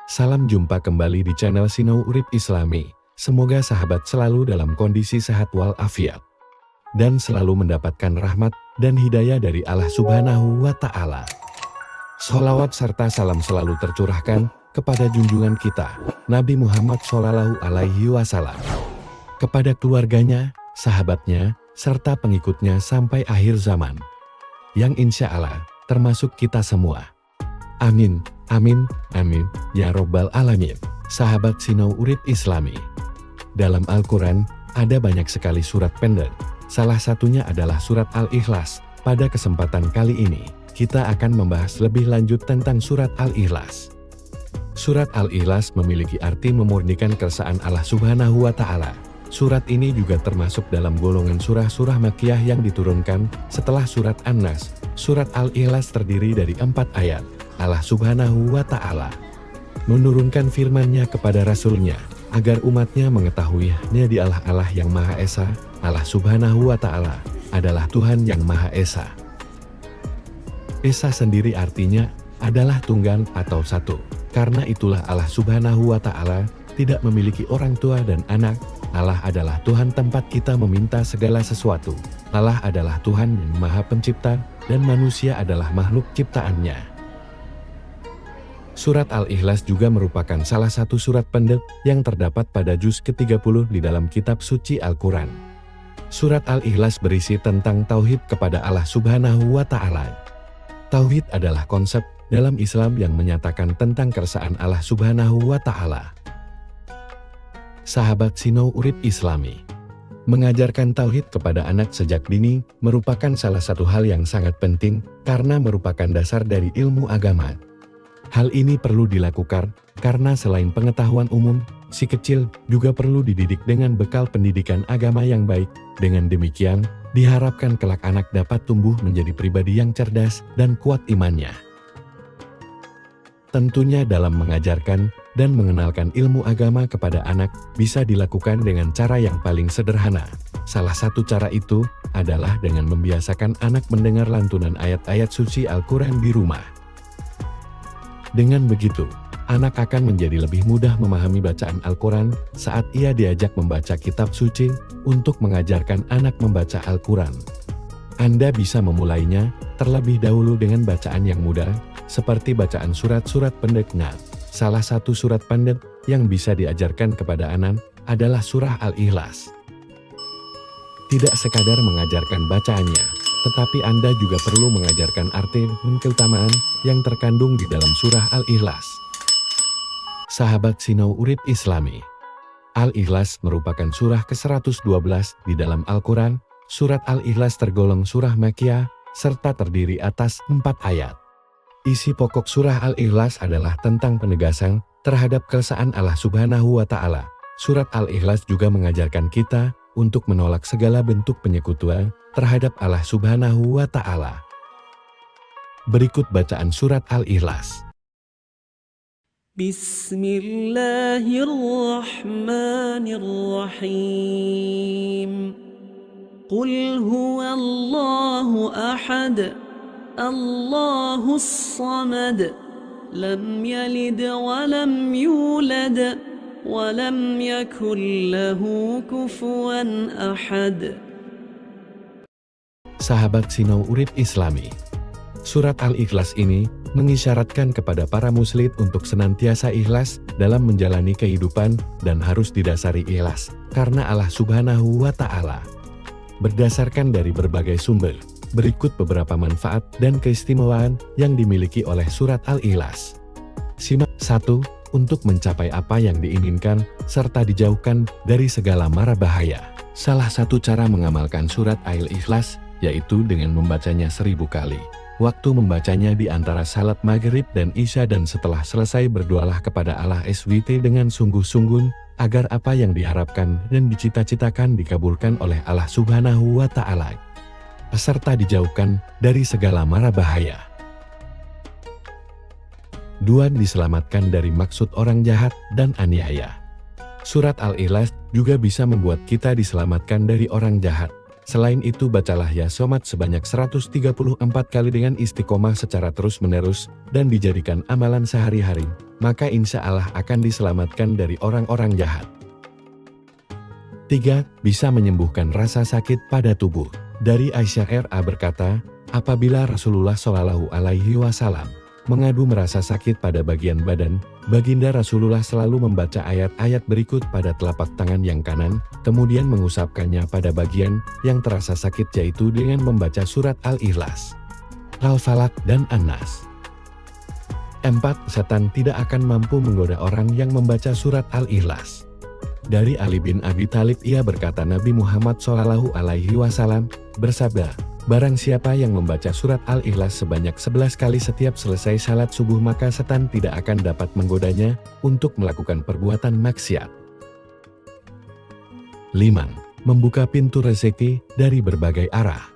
Salam jumpa kembali di channel Sinau Urip Islami. Semoga sahabat selalu dalam kondisi sehat walafiat dan selalu mendapatkan rahmat dan hidayah dari Allah Subhanahu wa Ta'ala. Sholawat serta salam selalu tercurahkan kepada junjungan kita, Nabi Muhammad Shallallahu Alaihi Wasallam, kepada keluarganya, sahabatnya, serta pengikutnya sampai akhir zaman, yang insya Allah termasuk kita semua. Amin, amin, amin, ya Robbal Alamin. Sahabat Sinau Urip Islami, dalam Al-Quran ada banyak sekali surat pendek. Salah satunya adalah surat Al-Ikhlas. Pada kesempatan kali ini, kita akan membahas lebih lanjut tentang surat Al-Ikhlas. Surat Al-Ikhlas memiliki arti memurnikan keesaan Allah Subhanahu wa Ta'ala. Surat ini juga termasuk dalam golongan surah-surah Makkiyah yang diturunkan setelah surat An-Nas. Surat Al-Ikhlas terdiri dari 4 ayat. Allah Subhanahu wa Ta'ala menurunkan firman-Nya kepada Rasul-Nya agar umatnya mengetahuinya di Allah yang Maha Esa. Allah Subhanahu wa Ta'ala adalah Tuhan yang Maha Esa. Esa sendiri artinya adalah tunggal atau satu. Karena itulah Allah Subhanahu wa Ta'ala tidak memiliki orang tua dan anak. Allah adalah Tuhan tempat kita meminta segala sesuatu. Allah adalah Tuhan yang Maha Pencipta dan manusia adalah makhluk ciptaan-Nya. Surat Al-Ikhlas juga merupakan salah satu surat pendek yang terdapat pada juz ke-30 di dalam kitab suci Al-Quran. Surat Al-Ikhlas berisi tentang tauhid kepada Allah Subhanahu wa Ta'ala. Tauhid adalah konsep dalam Islam yang menyatakan tentang keesaan Allah Subhanahu wa Ta'ala. Sahabat Sinau Urip Islami, mengajarkan tauhid kepada anak sejak dini merupakan salah satu hal yang sangat penting karena merupakan dasar dari ilmu agama. Hal ini perlu dilakukan karena selain pengetahuan umum, si kecil juga perlu dididik dengan bekal pendidikan agama yang baik. Dengan demikian, diharapkan kelak anak dapat tumbuh menjadi pribadi yang cerdas dan kuat imannya. Tentunya dalam mengajarkan dan mengenalkan ilmu agama kepada anak bisa dilakukan dengan cara yang paling sederhana. Salah satu cara itu adalah dengan membiasakan anak mendengar lantunan ayat-ayat suci Al-Quran di rumah. Dengan begitu, anak akan menjadi lebih mudah memahami bacaan Al-Quran saat ia diajak membaca kitab suci. Untuk mengajarkan anak membaca Al-Quran, Anda bisa memulainya terlebih dahulu dengan bacaan yang mudah, seperti bacaan surat-surat pendek. Salah satu surat pendek yang bisa diajarkan kepada anak adalah surah Al-Ikhlas. Tidak sekadar mengajarkan bacaannya, tetapi Anda juga perlu mengajarkan arti dan keutamaan yang terkandung di dalam surah Al-Ikhlas. Sahabat Sinau Urip Islami, Al-Ikhlas merupakan surah ke-112 di dalam Al-Quran. Surat Al-Ikhlas tergolong surah Makkiyah, serta terdiri atas 4 ayat. Isi pokok surah Al-Ikhlas adalah tentang penegasan terhadap keesaan Allah Subhanahu wa Ta'ala. Surat Al-Ikhlas juga mengajarkan kita untuk menolak segala bentuk penyekutuan terhadap Allah Subhanahu wa Ta'ala. Berikut bacaan surat Al-Ikhlas. Bismillahirrahmanirrahim. Qul huwallahu ahad, Allahus samad, lam yalid wa lam yulad, wa lam yakul lahu kufuwan ahad. Sahabat Sinau Urip Islami, surat Al-Ikhlas ini mengisyaratkan kepada para muslim untuk senantiasa ikhlas dalam menjalani kehidupan dan harus didasari ikhlas karena Allah Subhanahu wa Ta'ala. Berdasarkan dari berbagai sumber, berikut beberapa manfaat dan keistimewaan yang dimiliki oleh surat Al-Ikhlas. Simak. 1. Untuk mencapai apa yang diinginkan serta dijauhkan dari segala mara bahaya. Salah satu cara mengamalkan surat Al-Ikhlas yaitu dengan membacanya 1000 kali. Waktu membacanya di antara salat maghrib dan isya, dan setelah selesai berdoalah kepada Allah SWT dengan sungguh-sungguh agar apa yang diharapkan dan dicita-citakan dikabulkan oleh Allah Subhanahu wa Ta'ala, serta dijauhkan dari segala mara bahaya. 2. Diselamatkan dari maksud orang jahat dan aniaya. Surat Al-Ikhlas juga bisa membuat kita diselamatkan dari orang jahat. Selain itu bacalah ya Somad sebanyak 134 kali dengan istiqomah secara terus-menerus dan dijadikan amalan sehari-hari, maka insya Allah akan diselamatkan dari orang-orang jahat. 3. Bisa menyembuhkan rasa sakit pada tubuh. Dari Aisyah RA berkata, apabila Rasulullah Shallallahu Alaihi Wasallam mengadu merasa sakit pada bagian badan, baginda Rasulullah selalu membaca ayat-ayat berikut pada telapak tangan yang kanan, kemudian mengusapkannya pada bagian yang terasa sakit yaitu dengan membaca surat Al-Ikhlas, Al-Falaq, dan An-Nas. 4. Setan tidak akan mampu menggoda orang yang membaca surat Al-Ikhlas. Dari Ali bin Abi Thalib ia berkata Nabi Muhammad Shallallahu Alaihi Wasallam bersabda, barang siapa yang membaca surat Al-Ikhlas sebanyak 11 kali setiap selesai salat subuh maka setan tidak akan dapat menggodanya untuk melakukan perbuatan maksiat. 5. Membuka pintu rezeki dari berbagai arah.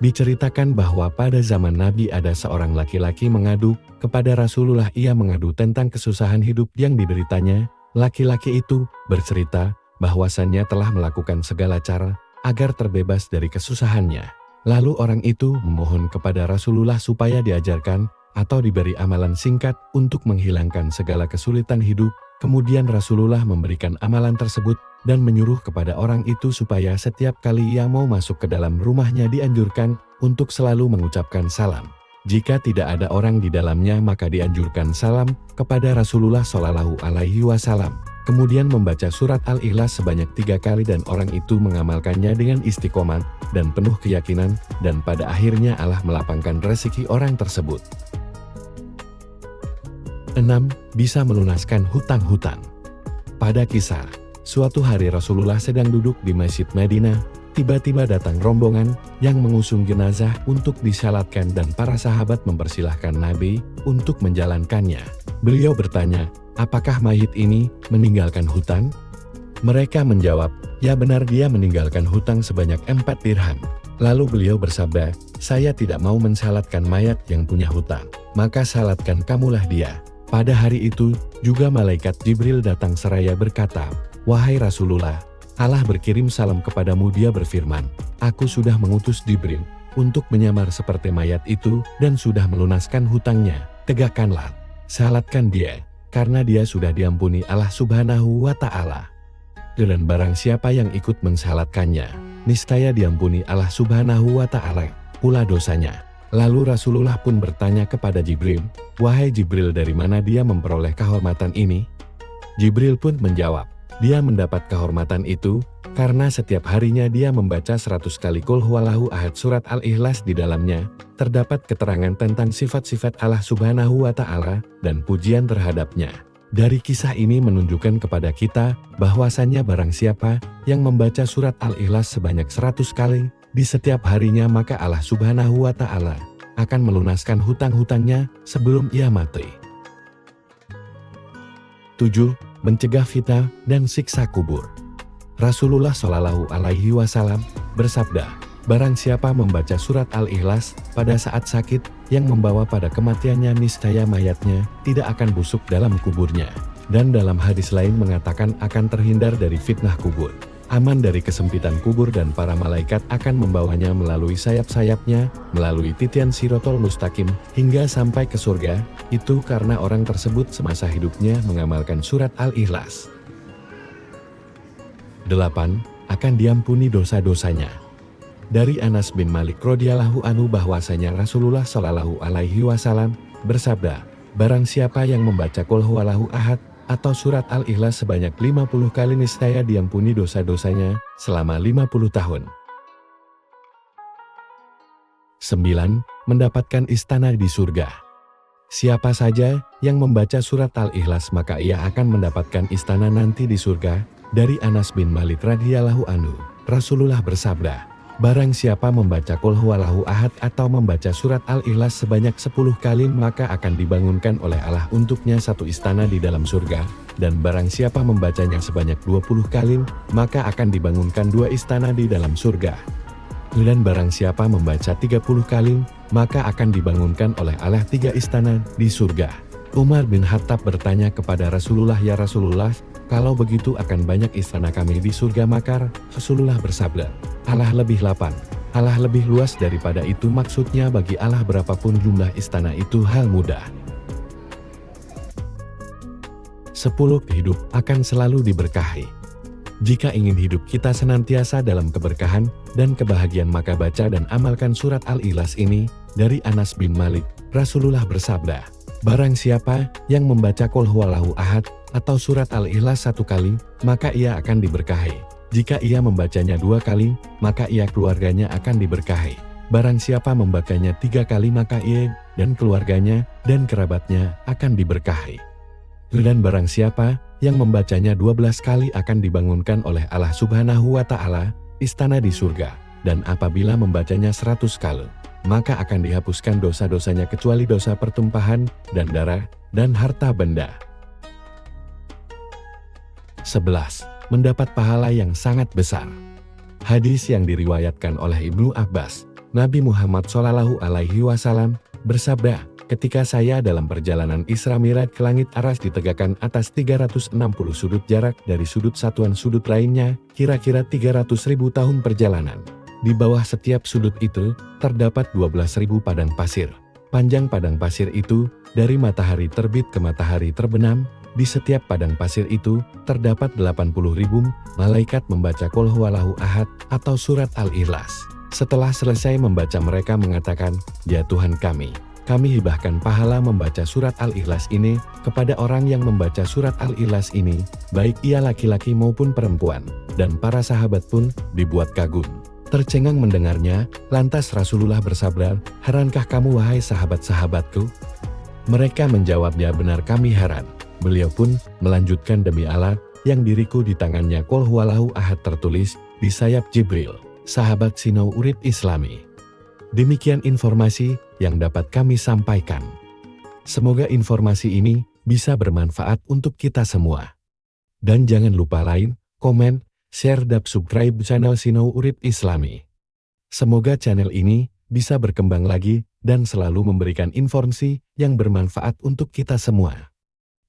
Diceritakan bahwa pada zaman Nabi ada seorang laki-laki mengadu kepada Rasulullah. Ia mengadu tentang kesusahan hidup yang dideritanya. Laki-laki itu bercerita bahwasannya telah melakukan segala cara agar terbebas dari kesusahannya. Lalu orang itu memohon kepada Rasulullah supaya diajarkan atau diberi amalan singkat untuk menghilangkan segala kesulitan hidup. Kemudian Rasulullah memberikan amalan tersebut dan menyuruh kepada orang itu supaya setiap kali ia mau masuk ke dalam rumahnya dianjurkan untuk selalu mengucapkan salam. Jika tidak ada orang di dalamnya maka dianjurkan salam kepada Rasulullah Shallallahu Alaihi Wasallam. Kemudian membaca surat Al-Ikhlas sebanyak 3 kali dan orang itu mengamalkannya dengan istiqomah dan penuh keyakinan dan pada akhirnya Allah melapangkan rezeki orang tersebut. 6. Bisa melunaskan hutang-hutang. Pada kisah, suatu hari Rasulullah sedang duduk di Masjid Madinah. Tiba-tiba datang rombongan yang mengusung jenazah untuk disalatkan dan para sahabat mempersilahkan Nabi untuk menjalankannya. Beliau bertanya, apakah mayit ini meninggalkan hutang? Mereka menjawab, ya benar dia meninggalkan hutang sebanyak 4 dirham. Lalu beliau bersabda, saya tidak mau mensalatkan mayat yang punya hutang, maka salatkan kamulah dia. Pada hari itu, juga malaikat Jibril datang seraya berkata, wahai Rasulullah, Allah berkirim salam kepadamu. Dia berfirman, aku sudah mengutus Jibril untuk menyamar seperti mayat itu dan sudah melunaskan hutangnya. Tegakkanlah, salatkan dia, karena dia sudah diampuni Allah Subhanahu wa Ta'ala. Dan barang siapa yang ikut mensalatkannya, niscaya diampuni Allah Subhanahu wa Ta'ala pula dosanya. Lalu Rasulullah pun bertanya kepada Jibril, wahai Jibril, dari mana dia memperoleh kehormatan ini? Jibril pun menjawab, dia mendapat kehormatan itu karena setiap harinya dia membaca 100 kali Qul Huwallahu Ahad surat Al-Ikhlas. Di dalamnya terdapat keterangan tentang sifat-sifat Allah Subhanahu wa Ta'ala dan pujian terhadapnya. Dari kisah ini menunjukkan kepada kita bahwasannya barang siapa yang membaca surat Al-Ikhlas sebanyak 100 kali di setiap harinya maka Allah Subhanahu wa Ta'ala akan melunaskan hutang-hutangnya sebelum ia mati. 7. Mencegah fitnah dan siksa kubur. Rasulullah Shallallahu Alaihi Wasallam bersabda, barang siapa membaca surat Al-Ikhlas pada saat sakit yang membawa pada kematiannya niscaya mayatnya tidak akan busuk dalam kuburnya. Dan dalam hadis lain mengatakan akan terhindar dari fitnah kubur, aman dari kesempitan kubur dan para malaikat akan membawanya melalui sayap-sayapnya, melalui titian Sirotol Mustaqim, hingga sampai ke surga. Itu karena orang tersebut semasa hidupnya mengamalkan surat Al-Ikhlas. 8. Akan diampuni dosa-dosanya. Dari Anas bin Malik radhiyallahu anhu bahwasanya Rasulullah Shallallahu Alaihi Wasallam bersabda, barang siapa yang membaca Qul Huwallahu Ahad atau surat Al-Ikhlas sebanyak 50 kali niscaya diampuni dosa-dosanya selama 50 tahun. 9. Mendapatkan istana di surga. Siapa saja yang membaca surat Al-Ikhlas maka ia akan mendapatkan istana nanti di surga. Dari Anas bin Malik radhiyallahu anhu, Rasulullah bersabda, barang siapa membaca Qul Huwallahu Ahad atau membaca surat Al-Ikhlas sebanyak 10 kali maka akan dibangunkan oleh Allah untuknya satu istana di dalam surga. Dan barang siapa membacanya sebanyak 20 kali maka akan dibangunkan 2 istana di dalam surga. Dan barang siapa membaca 30 kali maka akan dibangunkan oleh Allah 3 istana di surga. Umar bin Khattab bertanya kepada Rasulullah, "Ya Rasulullah, kalau begitu akan banyak istana kami di surga makar?" Rasulullah bersabda, "Allah lebih lapang, Allah lebih luas daripada itu." Maksudnya bagi Allah berapapun jumlah istana itu hal mudah. 10. Hidup akan selalu diberkahi. Jika ingin hidup kita senantiasa dalam keberkahan dan kebahagiaan, maka baca dan amalkan surat Al-Ikhlas ini. Dari Anas bin Malik, Rasulullah bersabda, "Barang siapa yang membaca Qul Huwallahu Ahad atau surat Al-Ikhlas 1 kali, maka ia akan diberkahi. Jika ia membacanya 2 kali, maka ia keluarganya akan diberkahi. Barang siapa membacanya 3 kali, maka ia dan keluarganya dan kerabatnya akan diberkahi. Dan barang siapa yang membacanya 12 kali akan dibangunkan oleh Allah Subhanahu wa Ta'ala istana di surga, dan apabila membacanya 100 kali, maka akan dihapuskan dosa-dosanya kecuali dosa pertumpahan dan darah dan harta benda." 11. Mendapat pahala yang sangat besar. Hadis yang diriwayatkan oleh Ibnu Abbas, Nabi Muhammad SAW bersabda, "Ketika saya dalam perjalanan Isra Mi'raj ke langit, aras ditegakkan atas 360 sudut, jarak dari sudut satuan sudut lainnya kira-kira 300.000 tahun perjalanan. Di bawah setiap sudut itu terdapat 12.000 padang pasir. Panjang padang pasir itu dari matahari terbit ke matahari terbenam. Di setiap padang pasir itu terdapat 80.000 malaikat membaca Qul Huwallahu Ahad atau surat Al-Ikhlas. Setelah selesai membaca, mereka mengatakan, 'Ya Tuhan kami hibahkan pahala membaca surat Al-Ikhlas ini kepada orang yang membaca surat Al-Ikhlas ini, baik ia laki-laki maupun perempuan.' Dan para sahabat pun dibuat kagum, tercengang mendengarnya. Lantas Rasulullah bersabda, 'Herankah kamu wahai sahabat-sahabatku?' Mereka menjawab, 'Ya benar, kami heran.' Beliau pun melanjutkan, 'Demi Allah yang diriku di tangannya Qul Huwallahu Ahad tertulis di sayap Jibril.' Sahabat Sinau Urip Islami, demikian informasi yang dapat kami sampaikan. Semoga informasi ini bisa bermanfaat untuk kita semua. Dan jangan lupa like, komen, share, dan subscribe channel Sinau Urip Islami. Semoga channel ini bisa berkembang lagi dan selalu memberikan informasi yang bermanfaat untuk kita semua.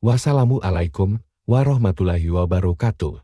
Wassalamualaikum warahmatullahi wabarakatuh.